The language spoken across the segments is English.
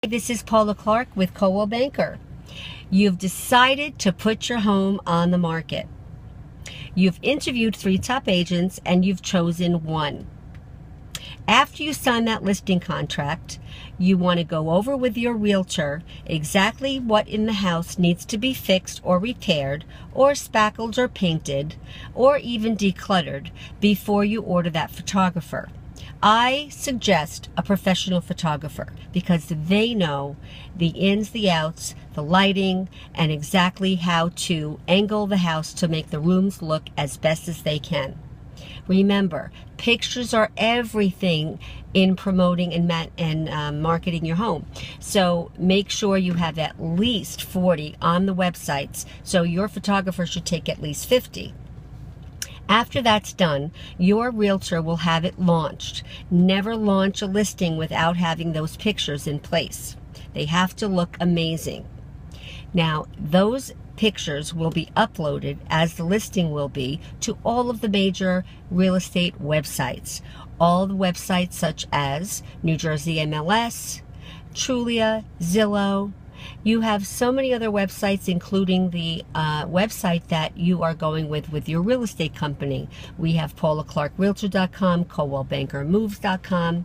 This is Paula Clark with Coldwell Banker. You've decided to put your home on the market. You've interviewed 3 top agents and you've chosen one. After you sign that listing contract, you want to go over with your realtor exactly what in the house needs to be fixed or repaired or spackled or painted or even decluttered before you order that photographer. I suggest a professional photographer because they know the ins, the outs, the lighting, and exactly how to angle the house to make the rooms look as best as they can. Remember, pictures are everything in promoting and marketing your home. So make sure you have at least 40 on the websites. So your photographer should take at least 50. After that's done, your realtor will have it launched. Never launch a listing without having those pictures in place. They have to look amazing. Now, those pictures will be uploaded, as the listing will be, to all of the major real estate websites. All the websites such as New Jersey MLS, Trulia, Zillow. You have so many other websites, including the website that you are going with your real estate company. We have PaulaClarkRealtor.com, ColdwellBankerMoves.com.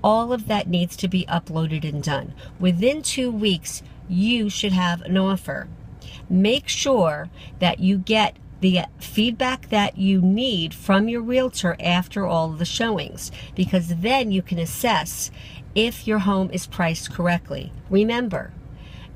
All of that needs to be uploaded and done. Within 2 weeks, you should have an offer. Make sure that you get the feedback that you need from your realtor after all of the showings, because then you can assess if your home is priced correctly. Remember,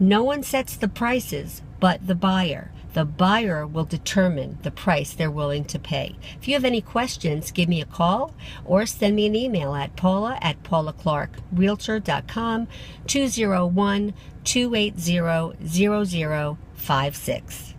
no one sets the prices but the buyer. The buyer will determine the price they're willing to pay. If you have any questions, give me a call or send me an email at paula@paulaclarkrealtor.com, 201-280-0056.